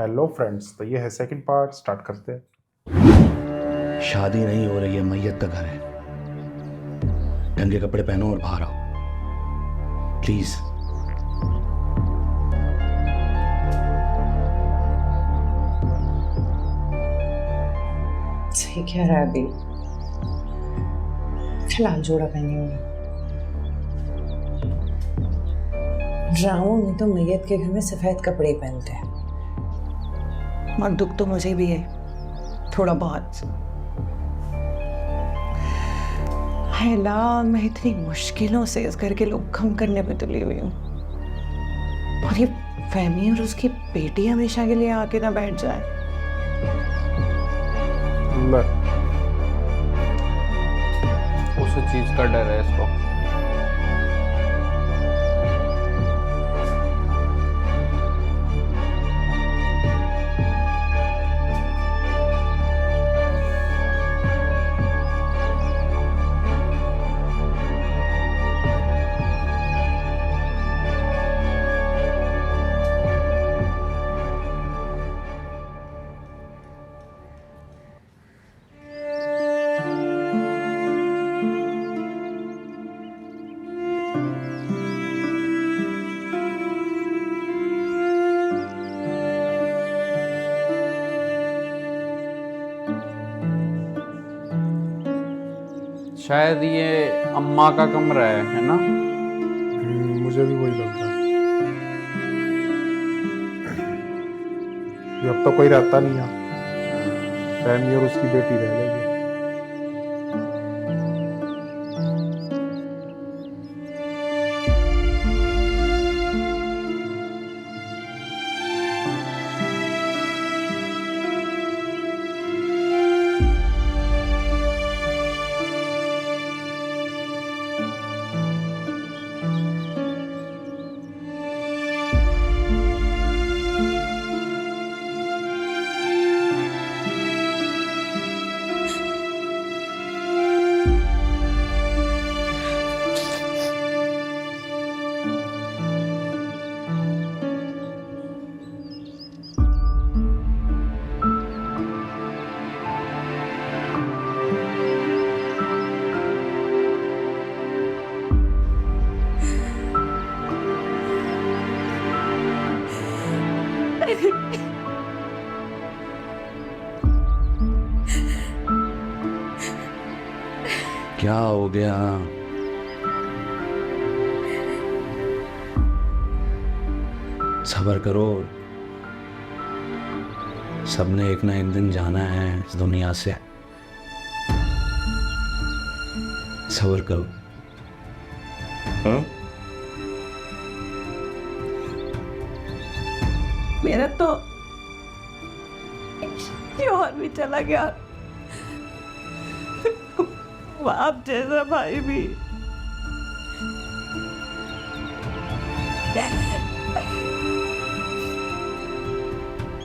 Hello friends, तो ये है सेकंड पार्ट। स्टार्ट करते हैं। शादी नहीं हो रही है, मैयत का घर है। ढंग के कपड़े पहनो और बाहर आओ प्लीज। सही कह रहा है अभी। फिलहाल जोड़ा पहनी हूँ। ड्रामों में तो मैयत के घर में सफेद कपड़े ही पहनते हैं। और दुख तो मुझे भी है थोड़ा बहुत। हैला, मैं इतनी मुश्किलों से इस घर के लोग कम करने पे तुली हुई हूँ, और ये फहमी और उसकी बेटी हमेशा के लिए आके ना बैठ जाए। उस चीज का डर है इसको। शायद ये अम्मा का कमरा है ना? मुझे भी वही लग रहा है। ये अब तो कोई रहता नहीं है। फैमी और उसकी बेटी रह लेगी। क्या हो गया? सब्र करो, सबने एक ना एक दिन जाना है इस दुनिया से। सब्र करो। हाँ? मेरा तो और भी चला गया, बाप जैसा भाई भी।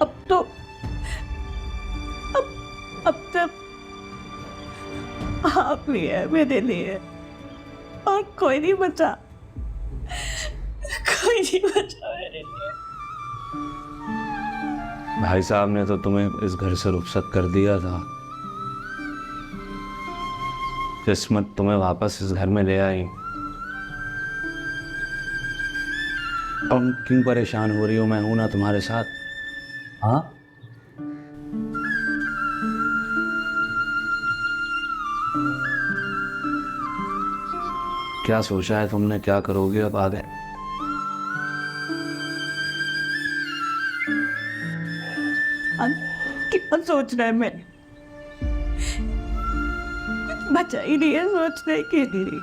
अब तो अब तक आप ही है मेरे लिए, और कोई नहीं बचा, कोई नहीं बचा मेरे लिए। भाई साहब ने तो तुम्हें इस घर से रुखसत कर दिया था। किस्मत तुम्हें वापस इस घर में ले आई। तुम क्यों परेशान हो रही हो? मैं हूं ना तुम्हारे साथ। हाँ, क्या सोचा है तुमने? क्या करोगे अब आगे? क्या सोचना है मैंने? कुछ बचा ही नहीं है सोचने के लिए।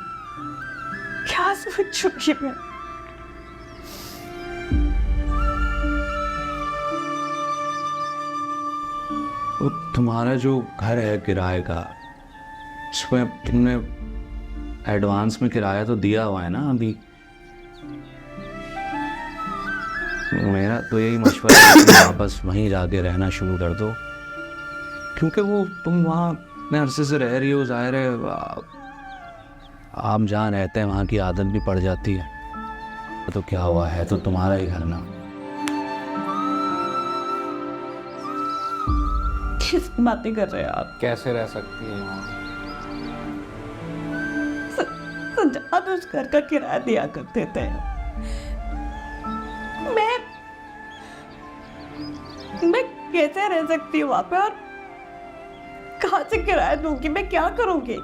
क्या सोचूंगी मैं? वो तुम्हारा जो घर है किराए का, उसमें तुमने एडवांस में किराया तो दिया हुआ है ना अभी? मेरा तो यही मशवरा है कि तुम वापस वहीं जाके रहना शुरू कर दो, क्योंकि वो तुम वहाँ इतने अरसे से रह रही हो, जाहिर है आप जहाँ रहते हैं वहाँ की आदत भी पड़ जाती है। तो क्या हुआ है, तो तुम्हारा ही घर ना। किस बातें कर रहे हैं आप? कैसे रह सकती है वहाँ? सज्जाद उस घर का किराया दिया करते थे। मैं कैसे रह सकती हूँ वहाँ पे, और कहाँ से किराया दूंगी? मैं क्या करूंगी?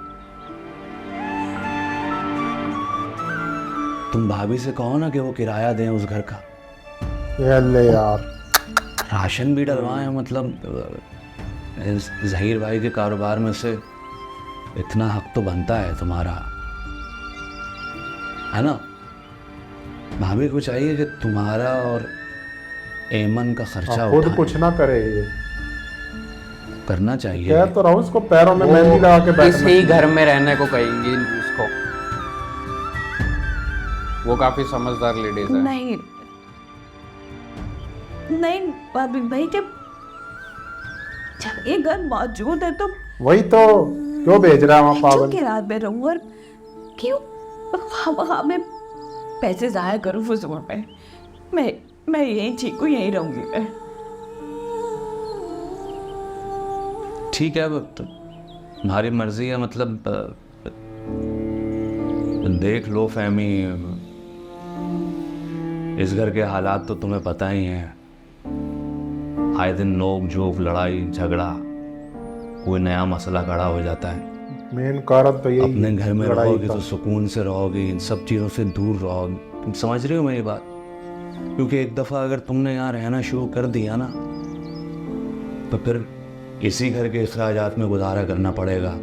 तुम भाभी से कहो ना कि वो किराया दें उस घर का। ये ले यार, राशन भी डलवाएं, मतलब जहीर भाई के कारोबार में से इतना हक तो बनता है तुम्हारा, है ना? भाभी को चाहिए कि तुम्हारा और एमन का खर्चा खुद उठाएं। कुछ ना करे ये। करना चाहिए। कह तो रहा हूँ इसको पैरों में मेहंदी लगा के बैठना इसी घर में रहने को कहेंगी उसको। वो काफी समझदार लेडीज है। नहीं नहीं भाभी भाई, जब ये घर मौजूद है तो वही तो, क्यों भेज रहा है वहाँ क्यों पागल? किराए पे रहूं, और क्यों हमें पैसे जाया करूं फजूल में? मैं यहीं ठीक हूँ, यहीं रहूंगी मैं। ठीक है, अब तुम्हारी मर्जी है, मतलब देख लो फहमी, इस घर के हालात तो तुम्हें पता ही हैं। आए दिन नोक झोंक, लड़ाई झगड़ा, कोई नया मसला खड़ा हो जाता है। मेन कारण तो यही अपने घर में लड़ाई रहोगे का। तो सुकून से रहोगे, इन सब चीज़ों से दूर रहोगे। तुम समझ रहे हो मेरी बात? क्योंकि एक दफ़ा अगर तुमने यहाँ रहना शुरू कर दिया ना, तो फिर इसी घर के अखराजात में गुजारा करना पड़ेगा।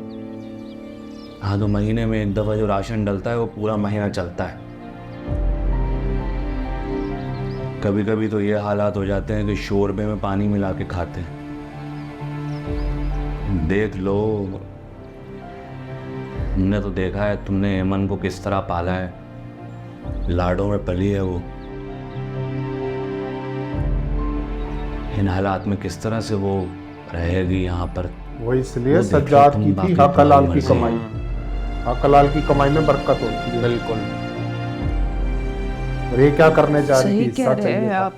हाँ, तो महीने में एक दफ़ा जो राशन डलता है वो पूरा महीना चलता है। कभी कभी तो ये हालात हो जाते हैं कि शोरबे में पानी मिला के खाते हैं। देख लो, हमने तो देखा है तुमने एमन को किस तरह पाला है, लाडों में पली है वो। इन हालात में किस तरह से वो रहेगी यहाँ पर? वो इसलिए वो देखो सज्जाद तुम की थी बाकी हक हलाल की मर्जी। कमाई। हक हलाल की कमाई में बरकत होती है। बिल्कुल। और ये क्या करने जा रही सही थी? कह रहे हैं आप।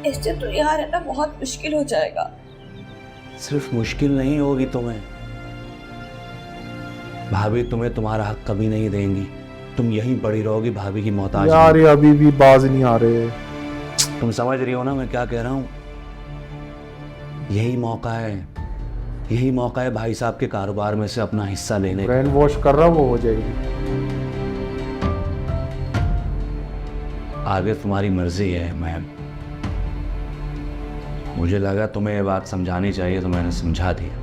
ऐसे तो यार है ना, बहुत मुश्किल हो जाएगा। सिर्फ मुश्किल नहीं होगी तुम्हें, भाभी तुम्हें तुम्हारा हक कभी नहीं देंगी। तुम यहीं पड़ी रहोगी भाभी की मोहताज यार, में। ये अभी भी बाज नहीं आ रहे। तुम समझ रही हो ना मैं क्या कह रहा हूँ? यही मौका है भाई साहब के कारोबार में से अपना हिस्सा लेने का। ब्रेन वॉश कर रहा वो हो जाएगी। आगे तुम्हारी मर्जी है मैम। मुझे लगा तुम्हें ये बात समझानी चाहिए तो मैंने समझा दिया।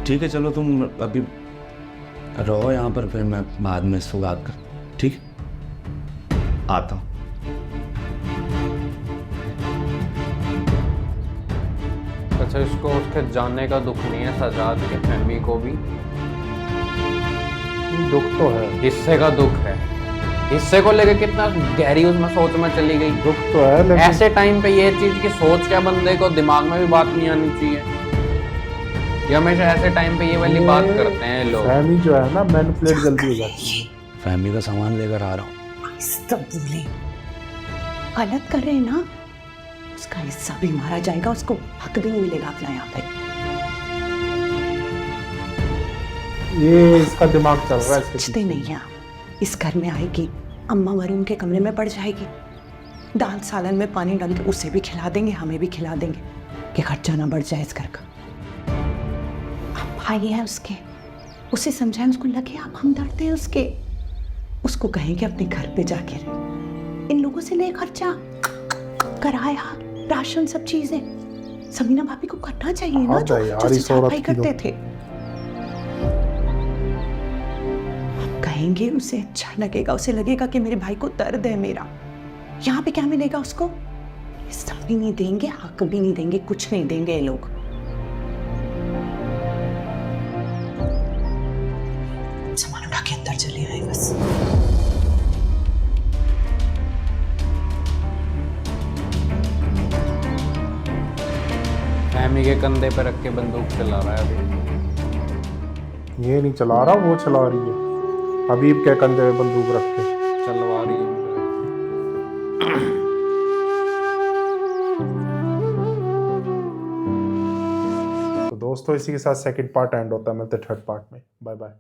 ठीक है, चलो तुम अभी रहो यहाँ पर, फिर मैं बाद में सुगात कर, ठीक? आता हूँ। अच्छा, इसको उसके जानने का दुख नहीं है, सजाद के फहमी को भी दुख तो है, हिस्से का दुख है। हिस्से को लेकर कितना गहरी उसमें सोच में चली गई। दुख तो है, लेकिन ऐसे टाइम पे ये चीज की सोच क्या बंदे को दिमाग में भी बात नहीं आनी चाहिए। ये हमेशा ऐसे टाइम पे ये वाली बात करते हैं लोग। फहमी जो है ना, मैनिपुलेट जल्दी हो जाती है। फैमिली का सामान लेकर आ रहा हूँ। सब बोले गलत कर रहे हैं ना, उसका हिस्सा भी मारा जाएगा, उसको हक भी नहीं मिलेगा अपना यहाँ पे। ये इसका दिमाग चल रहा है इसके सोचते पीछे। नहीं है आप। इस घर में आएगी, अम्मा मरीम के कमरे में पड़ जाएगी, दाल सालन में पानी डाल के उसे भी खिला देंगे, हमें भी खिला देंगे, कि खर्चा ना बढ़ जाए इस घर का। आप भाई है उसके, उसे समझाएं, उसको लगे आप हमदर्द हैं उसके, उसको कहें कि अपने घर पे जाके रहे। इन लोगों से ले खर्चा, कराया, राशन, सब चीजें समीना भाभी को करना चाहिए ना, हाँ जो यार, इस सच्चा औरत भाई की तो- करते थे। आप कहेंगे उसे अच्छा लगेगा, उसे लगेगा कि मेरे भाई को दर्द है मेरा। यहाँ पे क्या मिलेगा उसको? हिस्सा भी नहीं देंगे, हक भी नहीं देंगे, कुछ नहीं देंगे ये लोग। सामान उठा के अंदर चले गए बस। फहमी के कंधे पे रख के बंदूक चला रहा है अभी। ये नहीं चला रहा, वो चला रही है। हबीब के कंधे में बंदूक रख के। चलवा रही है मुझे। तो दोस्तों इसी के साथ सेकंड पार्ट एंड होता है, मिलते थर्ड पार्ट में। Bye bye.